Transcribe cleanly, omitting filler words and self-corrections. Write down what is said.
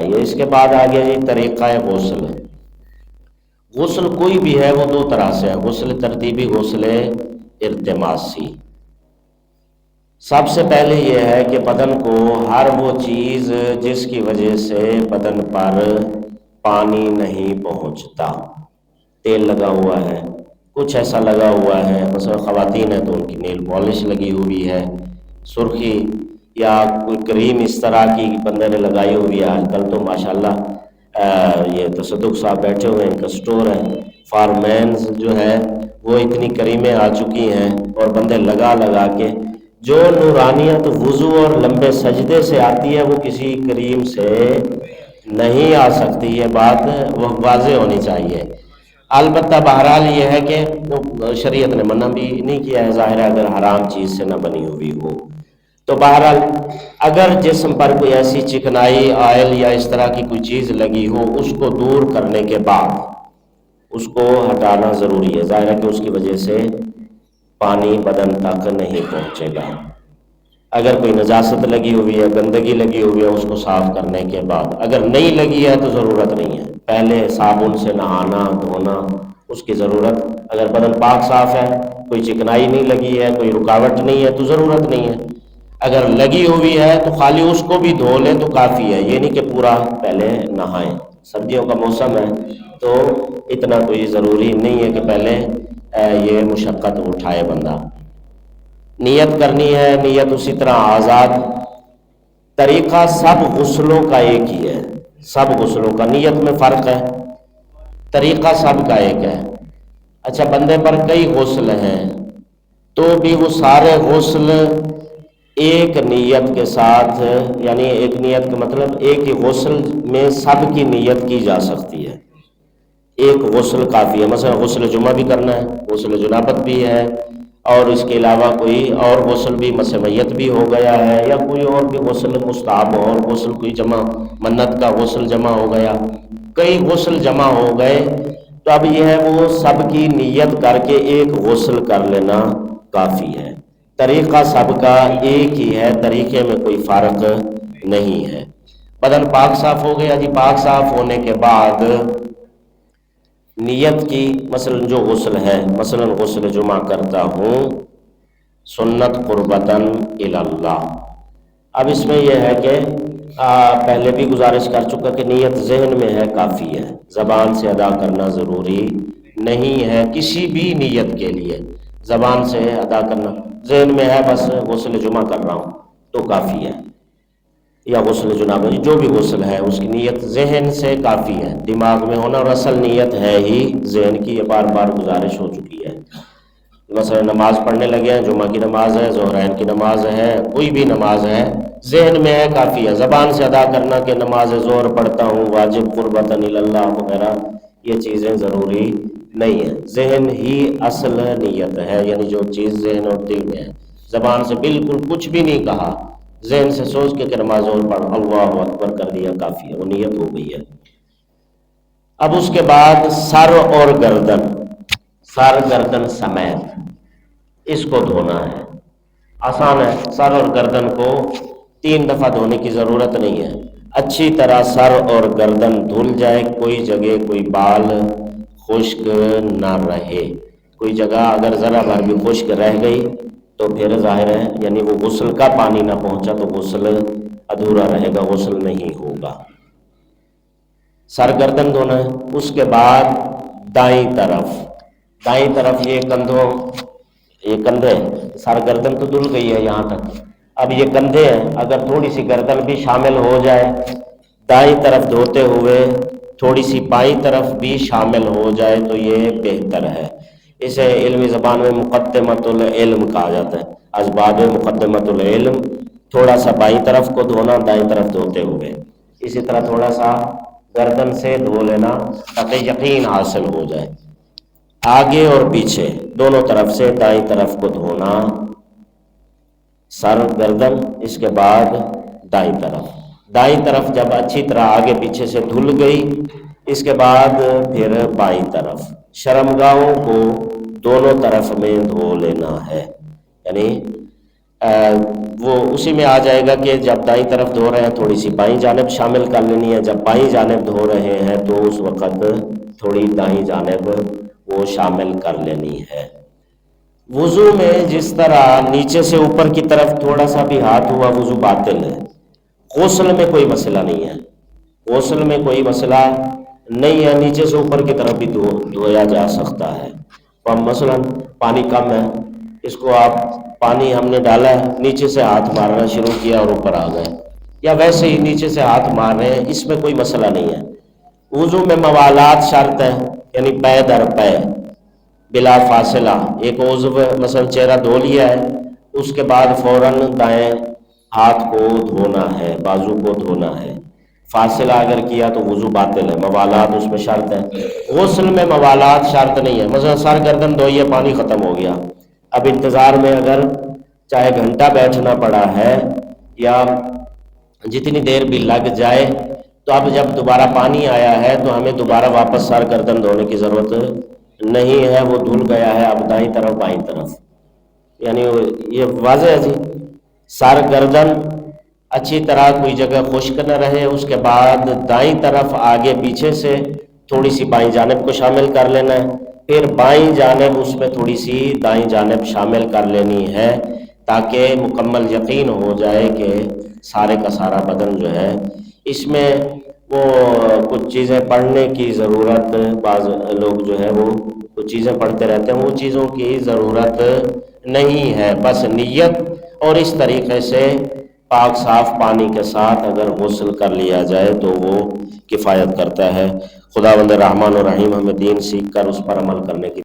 چاہیے۔ اس کے بعد آ گیا جی طریقہ غسل۔ غسل کوئی بھی ہے وہ دو طرح سے ہے، غسل ترتیبی، غسل ارتماسی۔ سب سے پہلے یہ ہے کہ بدن کو ہر وہ چیز جس کی وجہ سے بدن پر پانی نہیں پہنچتا، تیل لگا ہوا ہے، کچھ ایسا لگا ہوا ہے، مثلا خواتین ہیں تو ان کی نیل پالش لگی ہوئی ہے، سرخی یا کوئی کریم اس طرح کی بندے نے لگائی ہوئی ہے۔ آج کل تو ماشاءاللہ یہ تصدق صاحب بیٹھے ہوئے ہیں، ان کا سٹور ہے، فار مینز جو ہے وہ اتنی کریمیں آ چکی ہیں اور بندے لگا لگا کے، جو نورانیت وضو اور لمبے سجدے سے آتی ہے وہ کسی کریم سے نہیں آ سکتی، یہ بات وہ واضح ہونی چاہیے۔ البتہ بہرحال یہ ہے کہ شریعت نے منع بھی نہیں کیا ہے، ظاہر ہے اگر حرام چیز سے نہ بنی ہوئی ہو تو۔ بہرحال اگر جسم پر کوئی ایسی چکنائی، آئل یا اس طرح کی کوئی چیز لگی ہو، اس کو دور کرنے کے بعد اس کو ہٹانا ضروری ہے، ظاہر ہے کہ اس کی وجہ سے پانی بدن تک نہیں پہنچے گا۔ اگر کوئی نجاست لگی ہوئی ہے، گندگی لگی ہوئی ہے، اس کو صاف کرنے کے بعد، اگر نہیں لگی ہے تو ضرورت نہیں ہے، پہلے صابن سے نہانا دھونا اس کی ضرورت، اگر بدن پاک صاف ہے، کوئی چکنائی نہیں لگی ہے، کوئی رکاوٹ نہیں ہے تو ضرورت نہیں ہے۔ اگر لگی ہوئی ہے تو خالی اس کو بھی دھو لیں تو کافی ہے، یہ نہیں کہ پورا پہلے نہائیں۔ سردیوں کا موسم ہے تو اتنا کوئی ضروری نہیں ہے کہ پہلے یہ مشقت اٹھائے بندہ۔ نیت کرنی ہے، نیت اسی طرح آزاد۔ طریقہ سب غسلوں کا ایک ہی ہے، سب غسلوں کا، نیت میں فرق ہے، طریقہ سب کا ایک ہے۔ اچھا بندے پر کئی غسل ہیں تو بھی وہ سارے غسل ایک نیت کے ساتھ، یعنی ایک نیت کا مطلب ایک ہی غسل میں سب کی نیت کی جا سکتی ہے، ایک غسل کافی ہے۔ مثلا غسل جمعہ بھی کرنا ہے، غسل جنابت بھی ہے، اور اس کے علاوہ کوئی اور غسل بھی، مس میت بھی ہو گیا ہے، یا کوئی اور بھی غسل مستحب اور غسل کوئی جمع، منت کا غسل جمع ہو گیا، کئی غسل جمع ہو گئے تو اب یہ ہے وہ سب کی نیت کر کے ایک غسل کر لینا کافی ہے۔ طریقہ سب کا ایک ہی ہے، طریقے میں کوئی فرق نہیں ہے۔ بدن پاک صاف ہو گیا جی، پاک صاف ہونے کے بعد نیت کی، مثلا جو غسل ہے، مثلا غسل جمعہ کرتا ہوں سنت قربتاً الی اللہ۔ اب اس میں یہ ہے کہ پہلے بھی گزارش کر چکا کہ نیت ذہن میں ہے کافی ہے، زبان سے ادا کرنا ضروری نہیں ہے کسی بھی نیت کے لیے، زبان سے ادا کرنا، ذہن میں ہے بس غسل جمعہ کر رہا ہوں تو کافی ہے، یا غسل جنابت، جو بھی غسل ہے اس کی نیت ذہن سے کافی ہے، دماغ میں ہونا، اور اصل نیت ہے ہی ذہن کی، یہ بار بار گزارش ہو چکی ہے۔ مثلا نماز پڑھنے لگے ہیں، جمعہ کی نماز ہے، ظہرین کی نماز ہے، کوئی بھی نماز ہے، ذہن میں ہے کافی ہے، زبان سے ادا کرنا کہ نماز ظہر پڑھتا ہوں واجب قربتاً الی اللہ وغیرہ یہ چیزیں ضروری نہیں ہے، ذہن ہی اصل نیت ہے، یعنی جو چیز ذہن اور دل میں ہے، زبان سے بالکل کچھ بھی نہیں کہا، ذہن سے سوچ کے کہ نماز ظہر پڑھ اللہ اکبر کر دیا کافی ہے، وہ نیت ہو گئی ہے۔ اب اس کے بعد سر اور گردن، سر گردن سمیت اس کو دھونا ہے، آسان ہے، سر اور گردن کو 3 دفعہ دھونے کی ضرورت نہیں ہے، اچھی طرح سر اور گردن دھل جائے، کوئی جگہ کوئی بال خشک نہ رہے، کوئی جگہ اگر ذرا بھر بھی خشک رہ گئی تو پھر ظاہر ہے یعنی وہ غسل کا پانی نہ پہنچا تو غسل ادھورا رہے گا، غسل نہیں ہوگا۔ سر گردن دھونا ہے۔ اس کے بعد دائیں طرف یہ کندھوں، یہ کندھے، سر گردن تو دھل گئی ہے یہاں تک، اب یہ کندھے ہیں، اگر تھوڑی سی گردن بھی شامل ہو جائے دائیں طرف دھوتے ہوئے، تھوڑی سی بائیں طرف بھی شامل ہو جائے تو یہ بہتر ہے۔ اسے علمی زبان میں مقدمۃ العلم کہا جاتا ہے، اسباب مقدمۃ العلم، تھوڑا سا بائیں طرف کو دھونا دائیں طرف دھوتے ہوئے، اسی طرح تھوڑا سا گردن سے دھو لینا تاکہ یقین حاصل ہو جائے۔ آگے اور پیچھے دونوں طرف سے دائیں طرف کو دھونا، سر گردن، اس کے بعد دائیں طرف جب اچھی طرح آگے پیچھے سے دھل گئی، اس کے بعد پھر بائیں طرف، شرمگاہوں کو دونوں طرف میں دھو لینا ہے، یعنی وہ اسی میں آ جائے گا کہ جب دائیں طرف دھو رہے ہیں تھوڑی سی بائیں جانب شامل کر لینی ہے، جب بائیں جانب دھو رہے ہیں تو اس وقت تھوڑی دائیں جانب وہ شامل کر لینی ہے۔ وضو میں جس طرح نیچے سے اوپر کی طرف تھوڑا سا بھی ہاتھ ہوا وضو باطل ہے۔ غسل میں کوئی مسئلہ نہیں ہے، غسل میں کوئی مسئلہ نہیں ہے، نیچے سے اوپر کی طرف بھی دھویا جا سکتا ہے۔ اب مثلا پانی کم ہے، اس کو آپ پانی ہم نے ڈالا ہے، نیچے سے ہاتھ مارنا شروع کیا اور اوپر آ گئے، یا ویسے ہی نیچے سے ہاتھ مار رہے ہیں، اس میں کوئی مسئلہ نہیں ہے۔ وضو میں موالات شرط ہے، یعنی پے در پے بلا فاصلہ، ایک عضو مثلا چہرہ دھو لیا ہے، اس کے بعد فوراً دائیں ہاتھ کو دھونا ہے، بازو کو دھونا ہے۔ فاصلہ اگر کیا تو وضو باطل ہے، موالات اس میں شرط ہے۔ غسل میں موالات شرط نہیں ہے، مثلا سر گردن دھوئیے پانی ختم ہو گیا، اب انتظار میں اگر چاہے گھنٹہ بیٹھنا پڑا ہے یا جتنی دیر بھی لگ جائے، تو اب جب دوبارہ پانی آیا ہے تو ہمیں دوبارہ واپس سر گردن دھونے کی ضرورت نہیں ہے، وہ دھل گیا ہے، اب دائیں طرف بائیں طرف، یعنی یہ واضح ہے جی۔ سر گردن اچھی طرح کوئی جگہ خشک نہ رہے، اس کے بعد دائیں طرف آگے پیچھے سے تھوڑی سی بائیں جانب کو شامل کر لینا ہے، پھر بائیں جانب اس میں تھوڑی سی دائیں جانب شامل کر لینی ہے، تاکہ مکمل یقین ہو جائے کہ سارے کا سارا بدن جو ہے اس میں وہ کچھ چیزیں پڑھنے کی ضرورت، بعض لوگ جو ہے وہ کچھ چیزیں پڑھتے رہتے ہیں، وہ چیزوں کی ضرورت نہیں ہے، بس نیت اور اس طریقے سے پاک صاف پانی کے ساتھ اگر غسل کر لیا جائے تو وہ کفایت کرتا ہے۔ خداوند رحمان و رحیم ہمیں دین سیکھ کر اس پر عمل کرنے کی